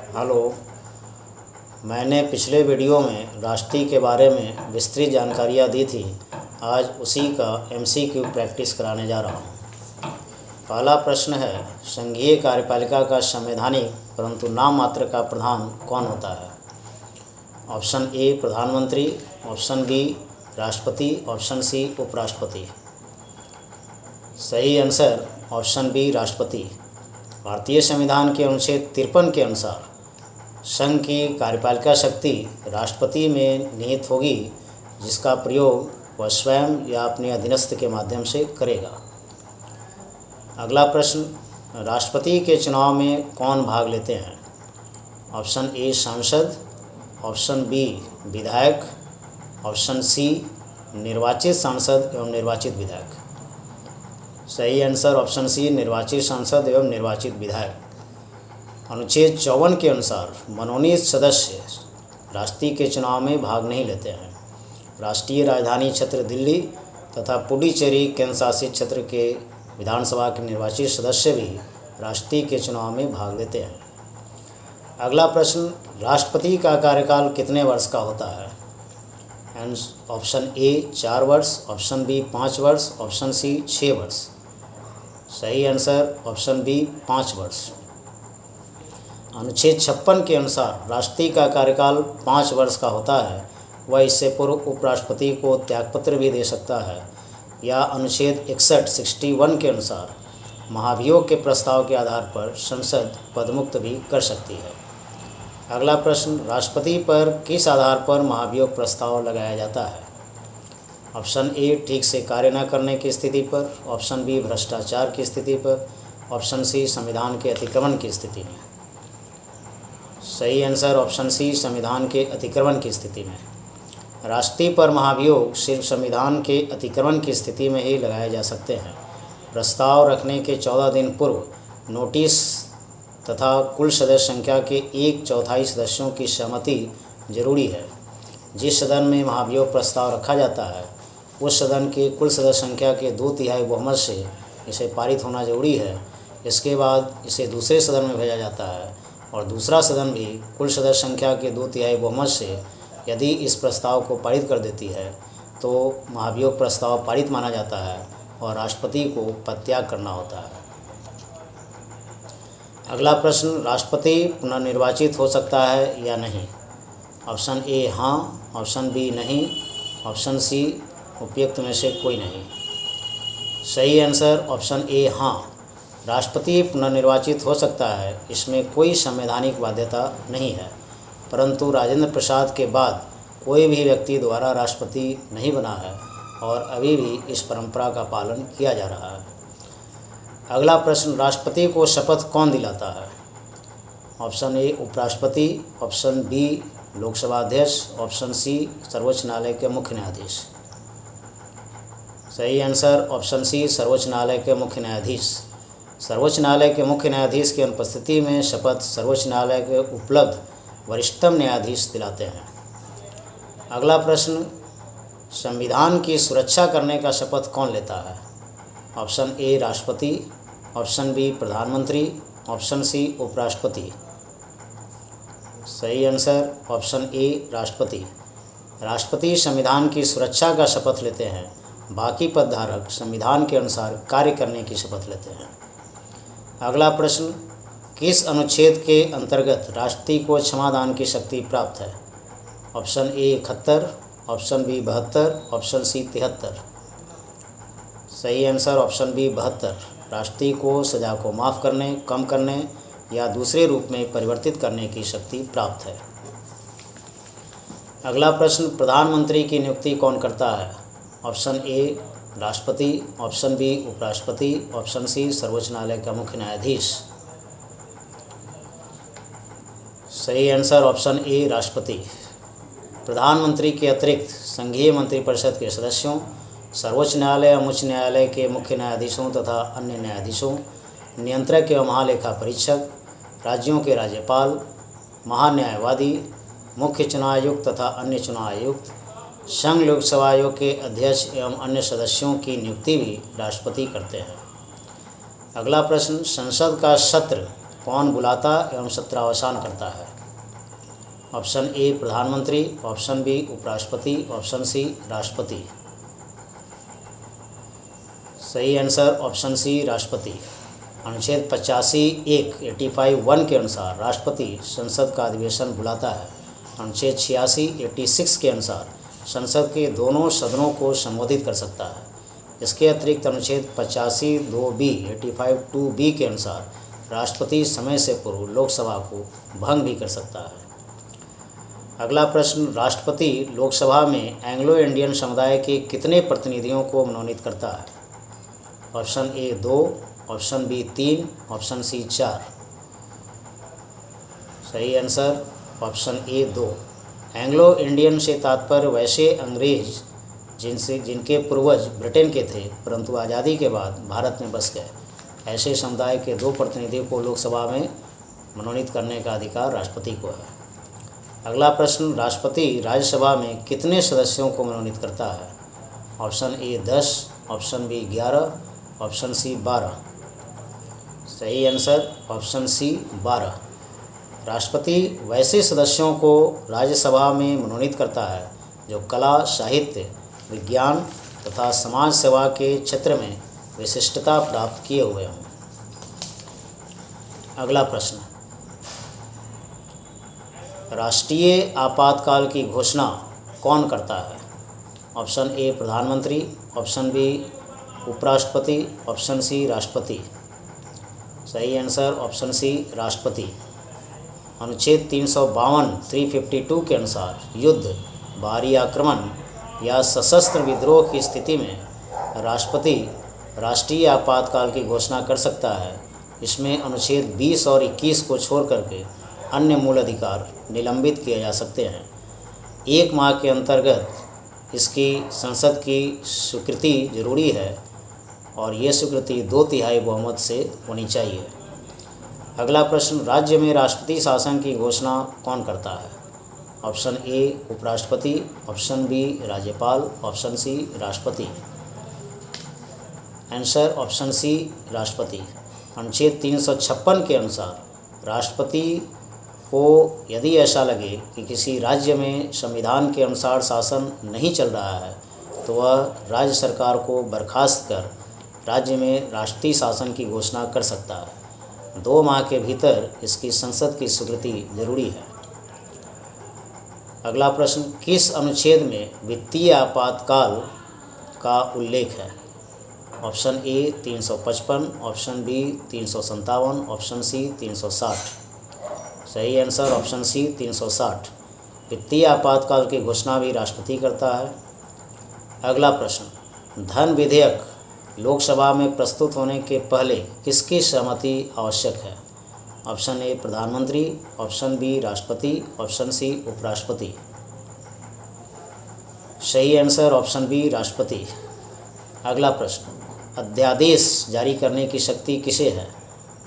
Hello. मैंने पिछले video में राष्ट्रीय के बारे में विस्तृत जानकारियाँ दी थी। आज उसी का एमसीक्यू प्रैक्टिस कराने जा रहा हूँ। पहला प्रश्न है, संघीय कार्यपालिका का संवैधानिक परंतु नाम मात्र का प्रधान कौन होता है? ऑप्शन ए प्रधानमंत्री, ऑप्शन बी राष्ट्रपति, ऑप्शन सी उपराष्ट्रपति। सही आंसर ऑप्शन बी राष्ट्रपति। भारतीय संविधान के अनुच्छेद 53 के अनुसार संघ की कार्यपालिका शक्ति राष्ट्रपति में निहित होगी, जिसका प्रयोग वह स्वयं या अपने अधीनस्थ के माध्यम से करेगा। अगला प्रश्न, राष्ट्रपति के चुनाव में कौन भाग लेते हैं? ऑप्शन ए सांसद, ऑप्शन बी विधायक, ऑप्शन सी निर्वाचित सांसद एवं निर्वाचित विधायक। सही आंसर ऑप्शन सी निर्वाचित सांसद एवं निर्वाचित विधायक। अनुच्छेद 54 के अनुसार मनोनीत सदस्य राष्ट्रपति के चुनाव में भाग नहीं लेते हैं। राष्ट्रीय राजधानी क्षेत्र दिल्ली तथा पुडुचेरी केंद्र शासित क्षेत्र के विधानसभा के निर्वाचित सदस्य भी राष्ट्रपति के चुनाव में भाग लेते हैं। अगला प्रश्न, राष्ट्रपति का कार्यकाल कितने वर्ष का होता है? ऑप्शन ए 4 वर्ष, ऑप्शन बी 5 वर्ष, ऑप्शन सी 6 वर्ष। सही आंसर ऑप्शन बी 5 वर्ष। अनुच्छेद 56 के अनुसार राष्ट्रपति का कार्यकाल 5 वर्ष का होता है। वह इससे पूर्व उपराष्ट्रपति को त्यागपत्र भी दे सकता है या अनुच्छेद 61 के अनुसार महाभियोग के प्रस्ताव के आधार पर संसद पदमुक्त भी कर सकती है। अगला प्रश्न, राष्ट्रपति पर किस आधार पर महाभियोग प्रस्ताव लगाया जाता है? ऑप्शन ए ठीक से कार्य न करने की स्थिति पर, ऑप्शन बी भ्रष्टाचार की स्थिति पर, ऑप्शन सी संविधान के अतिक्रमण की स्थिति में। सही आंसर ऑप्शन सी संविधान के अतिक्रमण की स्थिति में। राष्ट्रपति पर महाभियोग सिर्फ संविधान के अतिक्रमण की स्थिति में ही लगाए जा सकते हैं। प्रस्ताव रखने के 14 दिन पूर्व नोटिस तथा कुल सदस्य संख्या के 1/4 सदस्यों की सहमति जरूरी है। जिस सदन में महाभियोग प्रस्ताव रखा जाता है उस सदन के कुल सदस्य संख्या के 2/3 बहुमत से इसे पारित होना जरूरी है। इसके बाद इसे दूसरे सदन में भेजा जाता है और दूसरा सदन भी कुल सदस्य संख्या के 2/3 बहुमत से यदि इस प्रस्ताव को पारित कर देती है तो महाभियोग प्रस्ताव पारित माना जाता है और राष्ट्रपति को पदत्याग करना होता है। अगला प्रश्न, राष्ट्रपति पुनर्निर्वाचित हो सकता है या नहीं? ऑप्शन ए हाँ, ऑप्शन बी नहीं, ऑप्शन सी उपयुक्त में से कोई नहीं। सही आंसर ऑप्शन ए हाँ, राष्ट्रपति पुनर्निर्वाचित हो सकता है। इसमें कोई संवैधानिक बाध्यता नहीं है, परंतु राजेंद्र प्रसाद के बाद कोई भी व्यक्ति द्वारा राष्ट्रपति नहीं बना है और अभी भी इस परंपरा का पालन किया जा रहा है। अगला प्रश्न, राष्ट्रपति को शपथ कौन दिलाता है? ऑप्शन ए उपराष्ट्रपति, ऑप्शन बी लोकसभा अध्यक्ष, ऑप्शन सी सर्वोच्च न्यायालय के मुख्य न्यायाधीश। सही आंसर ऑप्शन सी सर्वोच्च न्यायालय के मुख्य न्यायाधीश। सर्वोच्च न्यायालय के मुख्य न्यायाधीश की अनुपस्थिति में शपथ सर्वोच्च न्यायालय के उपलब्ध वरिष्ठतम न्यायाधीश दिलाते हैं। अगला प्रश्न, संविधान की सुरक्षा करने का शपथ कौन लेता है? ऑप्शन ए राष्ट्रपति, ऑप्शन बी प्रधानमंत्री, ऑप्शन सी उपराष्ट्रपति। सही आंसर ऑप्शन ए राष्ट्रपति। राष्ट्रपति संविधान की सुरक्षा का शपथ लेते हैं। बाकी पदधारक संविधान के अनुसार कार्य करने की शपथ लेते हैं। अगला प्रश्न, किस अनुच्छेद के अंतर्गत राष्ट्रपति को क्षमादान की शक्ति प्राप्त है? Option A 71, option B 72, option C 73। सही आंसर ऑप्शन बी 72। राष्ट्रपति को सजा को माफ़ करने, कम करने या दूसरे रूप में परिवर्तित करने की शक्ति प्राप्त है। अगला प्रश्न, प्रधानमंत्री की नियुक्ति कौन करता है? ऑप्शन ए राष्ट्रपति, ऑप्शन बी उपराष्ट्रपति, ऑप्शन सी सर्वोच्च न्यायालय का मुख्य न्यायाधीश। सही आंसर ऑप्शन ए राष्ट्रपति। प्रधानमंत्री के अतिरिक्त संघीय मंत्रिपरिषद के सदस्यों, सर्वोच्च न्यायालय एवं उच्च न्यायालय के मुख्य न्यायाधीशों तथा अन्य न्यायाधीशों, नियंत्रक एवं महालेखा परीक्षक, राज्यों के राज्यपाल, महान्यायवादी, मुख्य चुनाव आयुक्त तथा अन्य चुनाव आयुक्त, संघ लोकसेवा आयोग के अध्यक्ष एवं अन्य सदस्यों की नियुक्ति भी राष्ट्रपति करते हैं। अगला प्रश्न, संसद का सत्र कौन बुलाता एवं सत्रावसान करता है? ऑप्शन ए प्रधानमंत्री, ऑप्शन बी उपराष्ट्रपति, ऑप्शन सी राष्ट्रपति। सही आंसर ऑप्शन सी राष्ट्रपति। अनुच्छेद 85(1) के अनुसार राष्ट्रपति संसद का अधिवेशन बुलाता है। अनुच्छेद 86(86) के अनुसार संसद के दोनों सदनों को संबोधित कर सकता है। इसके अतिरिक्त अनुच्छेद 85(2)(b) के अनुसार राष्ट्रपति समय से पूर्व लोकसभा को भंग भी कर सकता है। अगला प्रश्न, राष्ट्रपति लोकसभा में एंग्लो इंडियन समुदाय के कितने प्रतिनिधियों को मनोनीत करता है? Option A 2, option B 3, option C 4। सही answer option A 2। Anglo Indian से तात्पर्य वैसे अंग्रेज जिनके पूर्वज ब्रिटेन के थे परंतु आज़ादी के बाद भारत में बस गए, ऐसे समुदाय के 2 प्रतिनिधियों को लोकसभा में मनोनीत करने का अधिकार राष्ट्रपति को है। अगला प्रश्न, राष्ट्रपति राज्यसभा में कितने सदस्यों को मनोनीत करता है? Option A 10, option B 11, option C 12। सही आंसर ऑप्शन सी 12। राष्ट्रपति वैसे सदस्यों को राज्यसभा में मनोनीत करता है जो कला, साहित्य, विज्ञान तथा समाज सेवा के क्षेत्र में विशिष्टता प्राप्त किए हुए हों। अगला प्रश्न, राष्ट्रीय आपातकाल की घोषणा कौन करता है? ऑप्शन ए प्रधानमंत्री, ऑप्शन बी उपराष्ट्रपति, ऑप्शन सी राष्ट्रपति। सही आंसर ऑप्शन सी राष्ट्रपति। अनुच्छेद 352 के अनुसार युद्ध, बाहरी आक्रमण या सशस्त्र विद्रोह की स्थिति में राष्ट्रपति राष्ट्रीय आपातकाल की घोषणा कर सकता है। इसमें अनुच्छेद 20 और 21 को छोड़ करके अन्य मूल अधिकार निलंबित किए जा सकते हैं। 1 माह के अंतर्गत इसकी संसद की स्वीकृति जरूरी है और ये स्वीकृति 2/3 बहुमत से होनी चाहिए। अगला प्रश्न, राज्य में राष्ट्रपति शासन की घोषणा कौन करता है? ऑप्शन ए उपराष्ट्रपति, ऑप्शन बी राज्यपाल, ऑप्शन सी राष्ट्रपति। आंसर ऑप्शन सी राष्ट्रपति। अनुच्छेद 356 के अनुसार राष्ट्रपति को यदि ऐसा लगे कि किसी राज्य में संविधान के अनुसार शासन नहीं चल रहा है तो वह राज्य सरकार को बर्खास्त कर राज्य में राष्ट्रपति शासन की घोषणा कर सकता है। 2 माह के भीतर इसकी संसद की स्वीकृति जरूरी है। अगला प्रश्न, किस अनुच्छेद में वित्तीय आपातकाल का उल्लेख है? Option A 355, option B 357, option C 360। सही आंसर ऑप्शन सी 360। वित्तीय आपातकाल की घोषणा भी राष्ट्रपति करता है। अगला प्रश्न, धन विधेयक लोकसभा में प्रस्तुत होने के पहले किसकी सहमति आवश्यक है? ऑप्शन ए प्रधानमंत्री, ऑप्शन बी राष्ट्रपति, ऑप्शन सी उपराष्ट्रपति। सही आंसर ऑप्शन बी राष्ट्रपति। अगला प्रश्न, अध्यादेश जारी करने की शक्ति किसे है?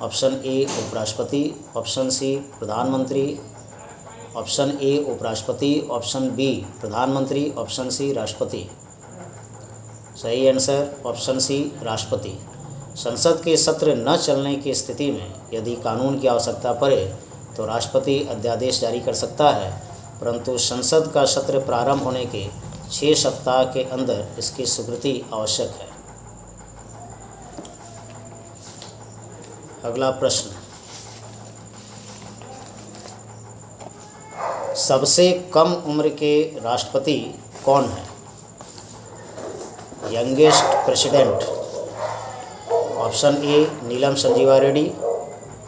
ऑप्शन ए उपराष्ट्रपति, ऑप्शन सी प्रधानमंत्री, ऑप्शन ए उपराष्ट्रपति, ऑप्शन बी प्रधानमंत्री, ऑप्शन सी राष्ट्रपति। सही आंसर ऑप्शन सी राष्ट्रपति। संसद के सत्र न चलने की स्थिति में यदि कानून की आवश्यकता पड़े तो राष्ट्रपति अध्यादेश जारी कर सकता है, परंतु संसद का सत्र प्रारंभ होने के 6 सप्ताह के अंदर इसकी स्वीकृति आवश्यक है। अगला प्रश्न, सबसे कम उम्र के राष्ट्रपति कौन है? Youngest president. Option A Neelam Sanjiva Reddy,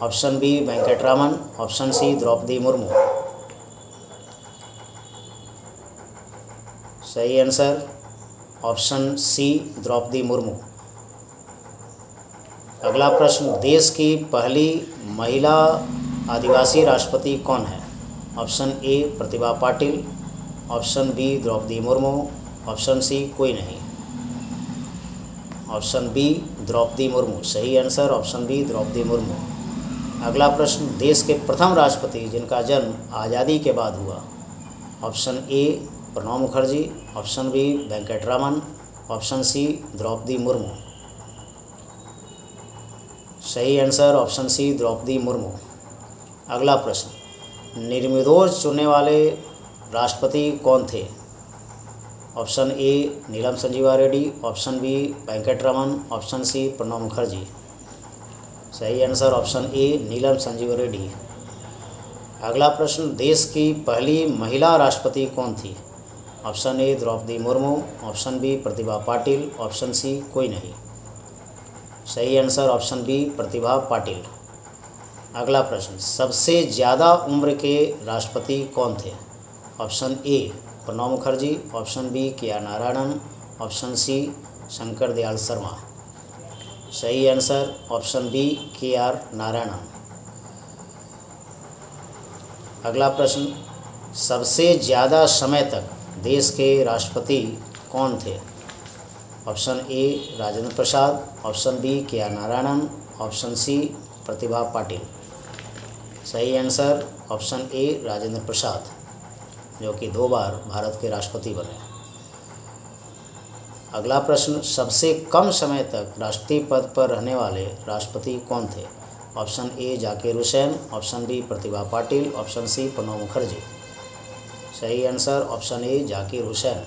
option B Venkataraman, option C Droupadi Murmu. सही answer option C Droupadi Murmu. अगला प्रश्न, देश की पहली महिला आदिवासी राष्ट्रपति कौन है? Option A Pratibha Patil, option B Droupadi Murmu, option C कोई नहीं। Option B Droupadi Murmu. सही answer option B Droupadi Murmu. अगला प्रश्न, देश के प्रथम राष्ट्रपति जिनका जन्म आज़ादी के बाद हुआ? Option A Pranab Mukherjee, option B Venkataraman, option C Droupadi Murmu. सही answer option C Droupadi Murmu. अगला प्रश्न, निर्विरोध चुनने वाले राष्ट्रपति कौन थे? Option A Neelam Sanjiva Reddy, option B Venkat Raman, option C Pranab Mukherjee. सही answer option A Neelam Sanjiva Reddy. अगला प्रश्न, देश की पहली महिला राष्ट्रपति कौन थी? Option A Droupadi Murmu, option B Pratibha Patil, option C कोई नहीं। सही answer option B Pratibha Patil. अगला प्रश्न, सबसे ज़्यादा उम्र के राष्ट्रपति कौन थे? Option A Pranab Mukherjee, option B KR. Narayanan, option C Shankar Dayal Sharma. सही answer option B KR. Narayanan. अगला प्रश्न, सबसे ज़्यादा समय तक देश के राष्ट्रपति कौन थे? Option A Rajendra Prasad, option B KR. Narayanan, option C Pratibha Patil. सही answer option A Rajendra Prasad, जो कि 2 बार भारत के राष्ट्रपति बने। अगला प्रश्न, सबसे कम समय तक राष्ट्रपति पद पर रहने वाले राष्ट्रपति कौन थे? Option A Zakir Hussain, option B Pratibha Patil, option C Pranab Mukherjee. सही answer option A Zakir Hussain.